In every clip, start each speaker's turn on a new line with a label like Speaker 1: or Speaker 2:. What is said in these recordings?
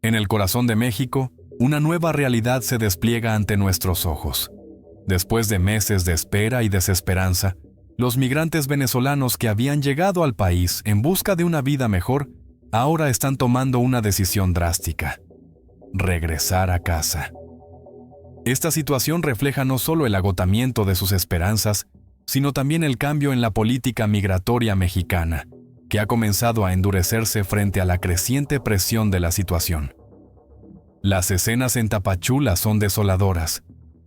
Speaker 1: En el corazón de México, una nueva realidad se despliega ante nuestros ojos. Después de meses de espera y desesperanza, los migrantes venezolanos que habían llegado al país en busca de una vida mejor, ahora están tomando una decisión drástica: regresar a casa. Esta situación refleja no solo el agotamiento de sus esperanzas, sino también el cambio en la política migratoria mexicana, que ha comenzado a endurecerse frente a la creciente presión de la situación. Las escenas en Tapachula son desoladoras.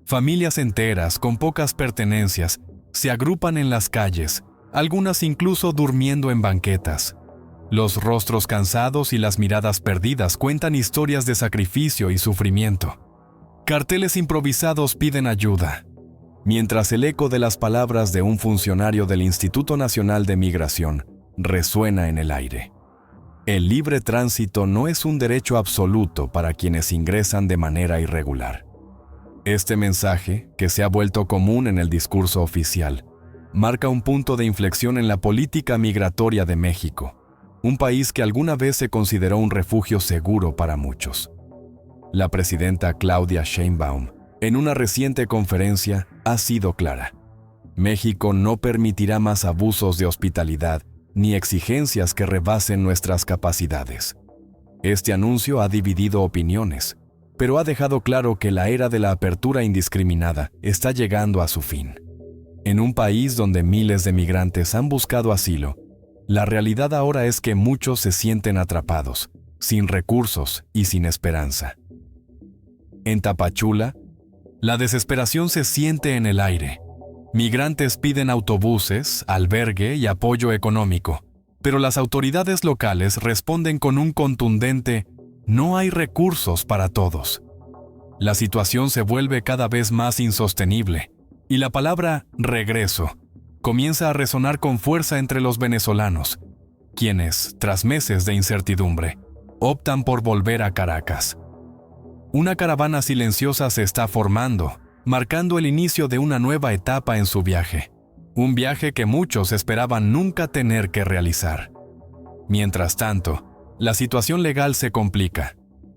Speaker 1: Familias enteras con pocas pertenencias se agrupan en las calles, algunas incluso durmiendo en banquetas. Los rostros cansados y las miradas perdidas cuentan historias de sacrificio y sufrimiento. Carteles improvisados piden ayuda, mientras el eco de las palabras de un funcionario del Instituto Nacional de Migración resuena en el aire. El libre tránsito no es un derecho absoluto para quienes ingresan de manera irregular. Este mensaje, que se ha vuelto común en el discurso oficial, marca un punto de inflexión en la política migratoria de México, un país que alguna vez se consideró un refugio seguro para muchos. La presidenta Claudia Sheinbaum, en una reciente conferencia, ha sido clara: México no permitirá más abusos de hospitalidad ni exigencias que rebasen nuestras capacidades. Este anuncio ha dividido opiniones, pero ha dejado claro que la era de la apertura indiscriminada está llegando a su fin. En un país donde miles de migrantes han buscado asilo, la realidad ahora es que muchos se sienten atrapados, sin recursos y sin esperanza. En Tapachula, la desesperación se siente en el aire. Migrantes piden autobuses, albergue y apoyo económico, pero las autoridades locales responden con un contundente: no hay recursos para todos. La situación se vuelve cada vez más insostenible, y la palabra regreso comienza a resonar con fuerza entre los venezolanos, quienes, tras meses de incertidumbre, optan por volver a Caracas. Una caravana silenciosa se está formando, marcando el inicio de una nueva etapa en su viaje, un viaje que muchos esperaban nunca tener que realizar. Mientras tanto, la situación legal se complica.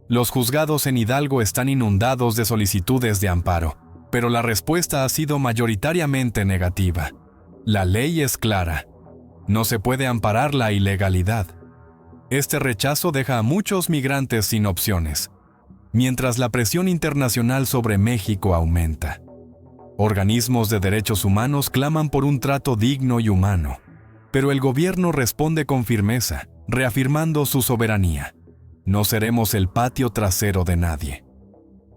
Speaker 1: Los juzgados en Hidalgo están inundados de solicitudes de amparo, pero la respuesta ha sido mayoritariamente negativa. La ley es clara: no se puede amparar la ilegalidad. Este rechazo deja a muchos migrantes sin opciones, mientras la presión internacional sobre México aumenta. Organismos de derechos humanos claman por un trato digno y humano, pero el gobierno responde con firmeza, reafirmando su soberanía: no seremos el patio trasero de nadie.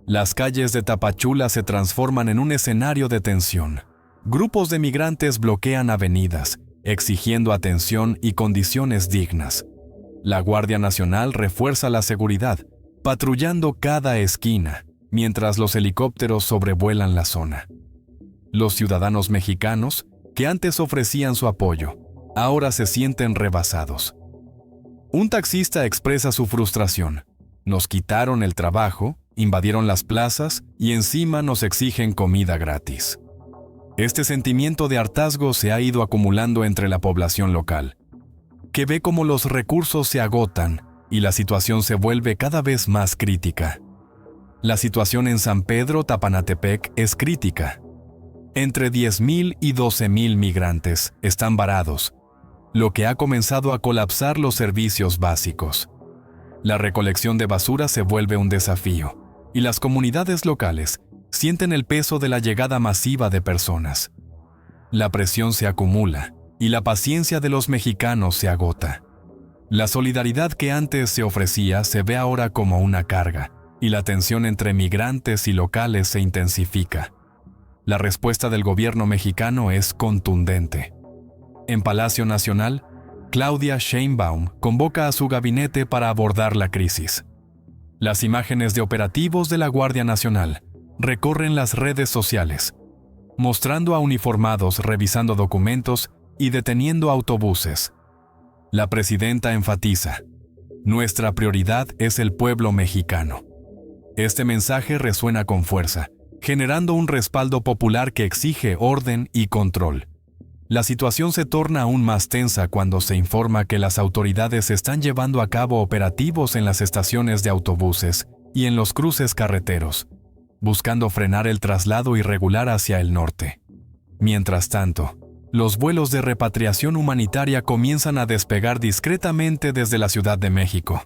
Speaker 1: Las calles de Tapachula se transforman en un escenario de tensión. Grupos de migrantes bloquean avenidas, exigiendo atención y condiciones dignas. La Guardia Nacional refuerza la seguridad, patrullando cada esquina, mientras los helicópteros sobrevuelan la zona. Los ciudadanos mexicanos, que antes ofrecían su apoyo, ahora se sienten rebasados. Un taxista expresa su frustración: nos quitaron el trabajo, invadieron las plazas y encima nos exigen comida gratis. Este sentimiento de hartazgo se ha ido acumulando entre la población local, que ve cómo los recursos se agotan y la situación se vuelve cada vez más crítica. La situación en San Pedro Tapanatepec es crítica. Entre 10,000 y 12,000 migrantes están varados, lo que ha comenzado a colapsar los servicios básicos. La recolección de basura se vuelve un desafío, y las comunidades locales sienten el peso de la llegada masiva de personas. La presión se acumula, y la paciencia de los mexicanos se agota. La solidaridad que antes se ofrecía se ve ahora como una carga, y la tensión entre migrantes y locales se intensifica. La respuesta del gobierno mexicano es contundente. En Palacio Nacional, Claudia Sheinbaum convoca a su gabinete para abordar la crisis. Las imágenes de operativos de la Guardia Nacional recorren las redes sociales, mostrando a uniformados revisando documentos y deteniendo autobuses. La presidenta enfatiza: nuestra prioridad es el pueblo mexicano. Este mensaje resuena con fuerza, generando un respaldo popular que exige orden y control. La situación se torna aún más tensa cuando se informa que las autoridades están llevando a cabo operativos en las estaciones de autobuses y en los cruces carreteros, buscando frenar el traslado irregular hacia el norte. Mientras tanto, los vuelos de repatriación humanitaria comienzan a despegar discretamente desde la Ciudad de México.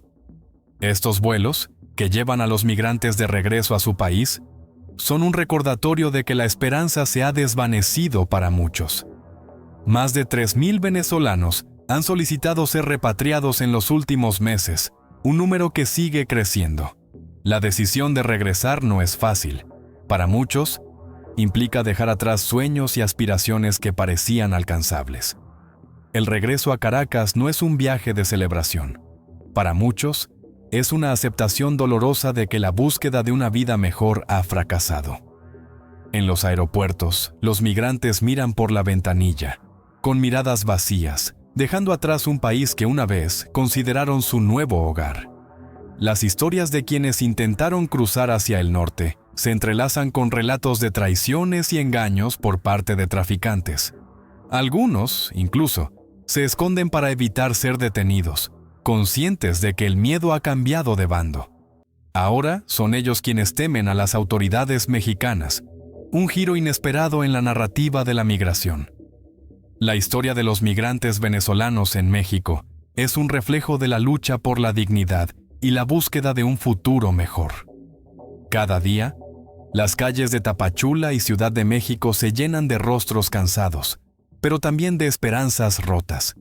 Speaker 1: Estos vuelos, que llevan a los migrantes de regreso a su país, son un recordatorio de que la esperanza se ha desvanecido para muchos. Más de 3,000 venezolanos han solicitado ser repatriados en los últimos meses, un número que sigue creciendo. La decisión de regresar no es fácil. Para muchos, implica dejar atrás sueños y aspiraciones que parecían alcanzables. El regreso a Caracas no es un viaje de celebración. Para muchos, es una aceptación dolorosa de que la búsqueda de una vida mejor ha fracasado. En los aeropuertos, los migrantes miran por la ventanilla, con miradas vacías, dejando atrás un país que una vez consideraron su nuevo hogar. Las historias de quienes intentaron cruzar hacia el norte se entrelazan con relatos de traiciones y engaños por parte de traficantes. Algunos, incluso, se esconden para evitar ser detenidos, conscientes de que el miedo ha cambiado de bando. Ahora son ellos quienes temen a las autoridades mexicanas, un giro inesperado en la narrativa de la migración. La historia de los migrantes venezolanos en México es un reflejo de la lucha por la dignidad y la búsqueda de un futuro mejor. Cada día, las calles de Tapachula y Ciudad de México se llenan de rostros cansados, pero también de esperanzas rotas.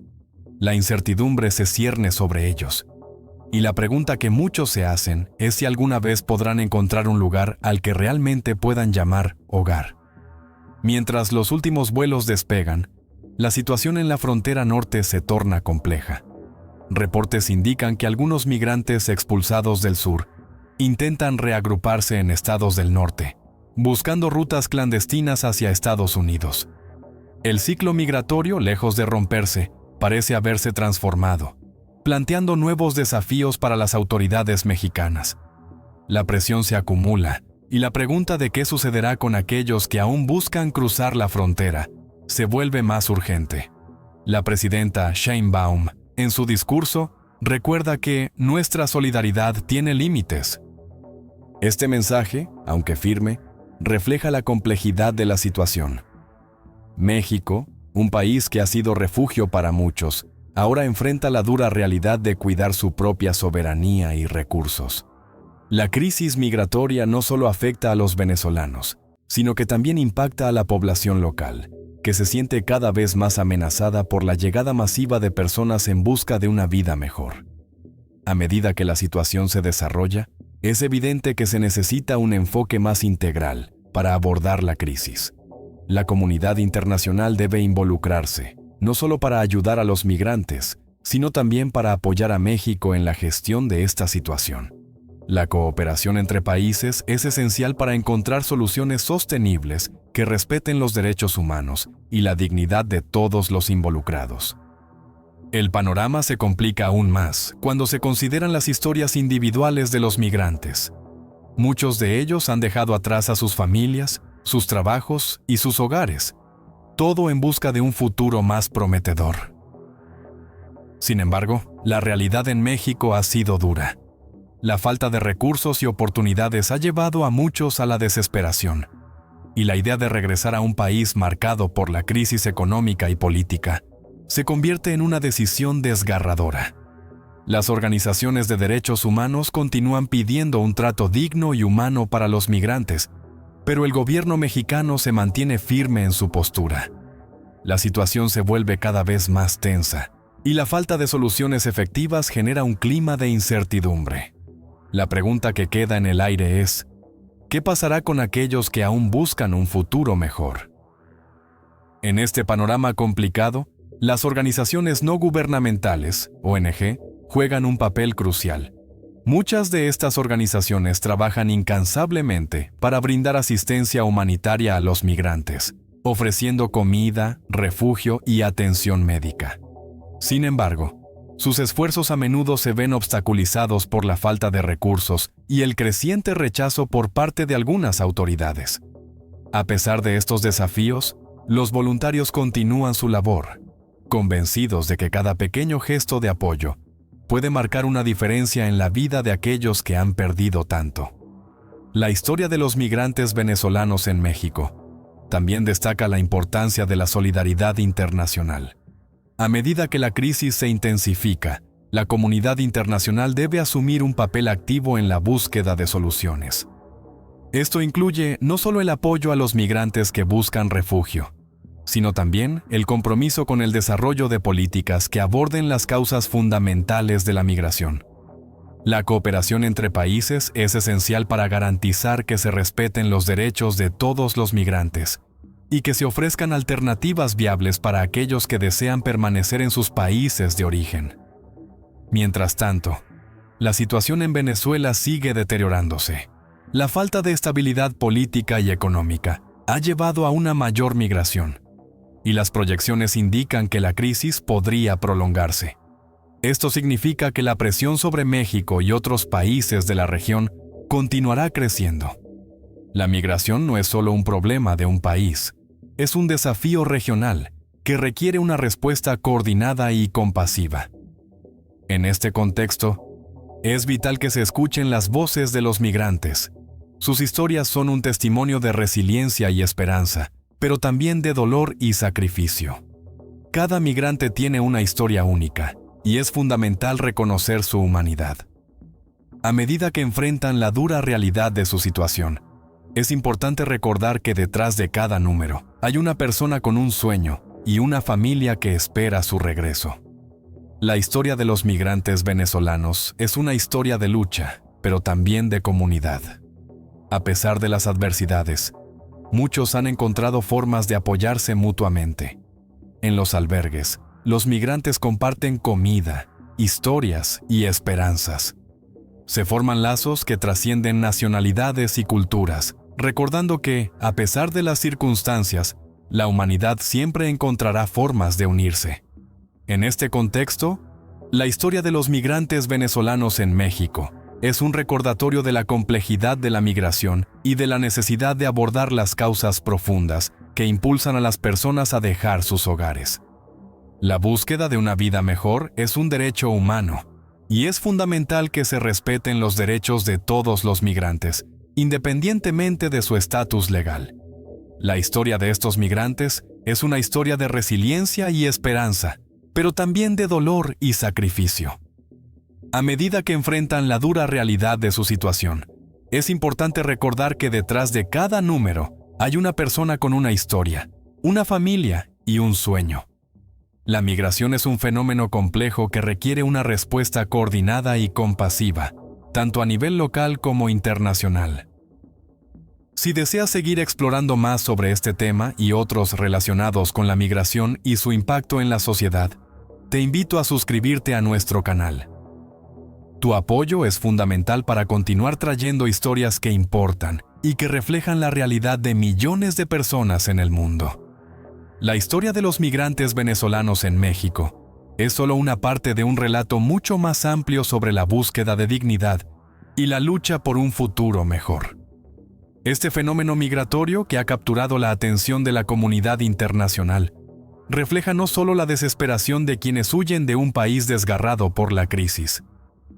Speaker 1: La incertidumbre se cierne sobre ellos. Y la pregunta que muchos se hacen es si alguna vez podrán encontrar un lugar al que realmente puedan llamar hogar. Mientras los últimos vuelos despegan, la situación en la frontera norte se torna compleja. Reportes indican que algunos migrantes expulsados del sur intentan reagruparse en estados del norte, buscando rutas clandestinas hacia Estados Unidos. El ciclo migratorio, lejos de romperse, parece haberse transformado, planteando nuevos desafíos para las autoridades mexicanas. La presión se acumula, y la pregunta de qué sucederá con aquellos que aún buscan cruzar la frontera se vuelve más urgente. La presidenta Sheinbaum, en su discurso, recuerda que nuestra solidaridad tiene límites. Este mensaje, aunque firme, refleja la complejidad de la situación. México, un país que ha sido refugio para muchos, ahora enfrenta la dura realidad de cuidar su propia soberanía y recursos. La crisis migratoria no solo afecta a los venezolanos, sino que también impacta a la población local, que se siente cada vez más amenazada por la llegada masiva de personas en busca de una vida mejor. A medida que la situación se desarrolla, es evidente que se necesita un enfoque más integral para abordar la crisis. La comunidad internacional debe involucrarse, no solo para ayudar a los migrantes, sino también para apoyar a México en la gestión de esta situación. La cooperación entre países es esencial para encontrar soluciones sostenibles que respeten los derechos humanos y la dignidad de todos los involucrados. El panorama se complica aún más cuando se consideran las historias individuales de los migrantes. Muchos de ellos han dejado atrás a sus familias, sus trabajos y sus hogares, todo en busca de un futuro más prometedor. Sin embargo, la realidad en México ha sido dura. La falta de recursos y oportunidades ha llevado a muchos a la desesperación, y la idea de regresar a un país marcado por la crisis económica y política se convierte en una decisión desgarradora. Las organizaciones de derechos humanos continúan pidiendo un trato digno y humano para los migrantes, pero el gobierno mexicano se mantiene firme en su postura. La situación se vuelve cada vez más tensa, y la falta de soluciones efectivas genera un clima de incertidumbre. La pregunta que queda en el aire es, ¿qué pasará con aquellos que aún buscan un futuro mejor? En este panorama complicado, las organizaciones no gubernamentales, ONG, juegan un papel crucial. Muchas de estas organizaciones trabajan incansablemente para brindar asistencia humanitaria a los migrantes, ofreciendo comida, refugio y atención médica. Sin embargo, sus esfuerzos a menudo se ven obstaculizados por la falta de recursos y el creciente rechazo por parte de algunas autoridades. A pesar de estos desafíos, los voluntarios continúan su labor, convencidos de que cada pequeño gesto de apoyo puede marcar una diferencia en la vida de aquellos que han perdido tanto. La historia de los migrantes venezolanos en México también destaca la importancia de la solidaridad internacional. A medida que la crisis se intensifica, la comunidad internacional debe asumir un papel activo en la búsqueda de soluciones. Esto incluye no solo el apoyo a los migrantes que buscan refugio, sino también el compromiso con el desarrollo de políticas que aborden las causas fundamentales de la migración. La cooperación entre países es esencial para garantizar que se respeten los derechos de todos los migrantes y que se ofrezcan alternativas viables para aquellos que desean permanecer en sus países de origen. Mientras tanto, la situación en Venezuela sigue deteriorándose. La falta de estabilidad política y económica ha llevado a una mayor migración, y las proyecciones indican que la crisis podría prolongarse. Esto significa que la presión sobre México y otros países de la región continuará creciendo. La migración no es solo un problema de un país, es un desafío regional que requiere una respuesta coordinada y compasiva. En este contexto, es vital que se escuchen las voces de los migrantes. Sus historias son un testimonio de resiliencia y esperanza, pero también de dolor y sacrificio. Cada migrante tiene una historia única, y es fundamental reconocer su humanidad. A medida que enfrentan la dura realidad de su situación, es importante recordar que detrás de cada número hay una persona con un sueño y una familia que espera su regreso. La historia de los migrantes venezolanos es una historia de lucha, pero también de comunidad. A pesar de las adversidades, muchos han encontrado formas de apoyarse mutuamente. En los albergues, los migrantes comparten comida, historias y esperanzas. Se forman lazos que trascienden nacionalidades y culturas, recordando que, a pesar de las circunstancias, la humanidad siempre encontrará formas de unirse. En este contexto, la historia de los migrantes venezolanos en México es un recordatorio de la complejidad de la migración y de la necesidad de abordar las causas profundas que impulsan a las personas a dejar sus hogares. La búsqueda de una vida mejor es un derecho humano, y es fundamental que se respeten los derechos de todos los migrantes, independientemente de su estatus legal. La historia de estos migrantes es una historia de resiliencia y esperanza, pero también de dolor y sacrificio. A medida que enfrentan la dura realidad de su situación, es importante recordar que detrás de cada número hay una persona con una historia, una familia y un sueño. La migración es un fenómeno complejo que requiere una respuesta coordinada y compasiva, tanto a nivel local como internacional. Si deseas seguir explorando más sobre este tema y otros relacionados con la migración y su impacto en la sociedad, te invito a suscribirte a nuestro canal. Tu apoyo es fundamental para continuar trayendo historias que importan y que reflejan la realidad de millones de personas en el mundo. La historia de los migrantes venezolanos en México es solo una parte de un relato mucho más amplio sobre la búsqueda de dignidad y la lucha por un futuro mejor. Este fenómeno migratorio que ha capturado la atención de la comunidad internacional refleja no solo la desesperación de quienes huyen de un país desgarrado por la crisis,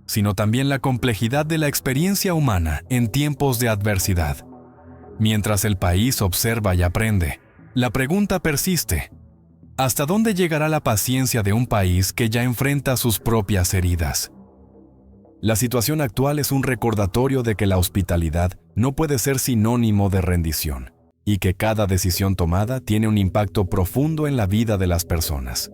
Speaker 1: sino también la complejidad de la experiencia humana en tiempos de adversidad. Mientras el país observa y aprende, la pregunta persiste: ¿hasta dónde llegará la paciencia de un país que ya enfrenta sus propias heridas? La situación actual es un recordatorio de que la hospitalidad no puede ser sinónimo de rendición, y que cada decisión tomada tiene un impacto profundo en la vida de las personas.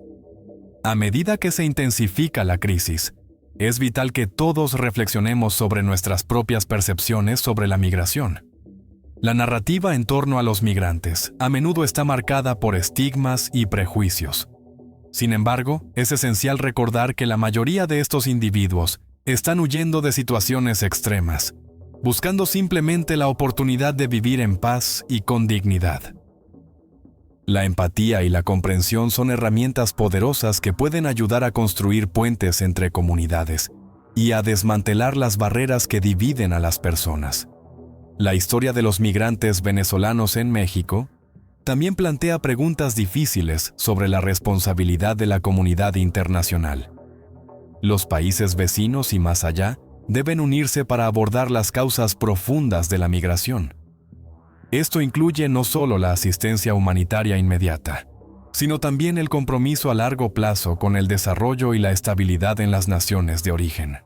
Speaker 1: A medida que se intensifica la crisis, es vital que todos reflexionemos sobre nuestras propias percepciones sobre la migración. La narrativa en torno a los migrantes a menudo está marcada por estigmas y prejuicios. Sin embargo, es esencial recordar que la mayoría de estos individuos están huyendo de situaciones extremas, buscando simplemente la oportunidad de vivir en paz y con dignidad. La empatía y la comprensión son herramientas poderosas que pueden ayudar a construir puentes entre comunidades y a desmantelar las barreras que dividen a las personas. La historia de los migrantes venezolanos en México también plantea preguntas difíciles sobre la responsabilidad de la comunidad internacional. Los países vecinos y más allá deben unirse para abordar las causas profundas de la migración. Esto incluye no solo la asistencia humanitaria inmediata, sino también el compromiso a largo plazo con el desarrollo y la estabilidad en las naciones de origen.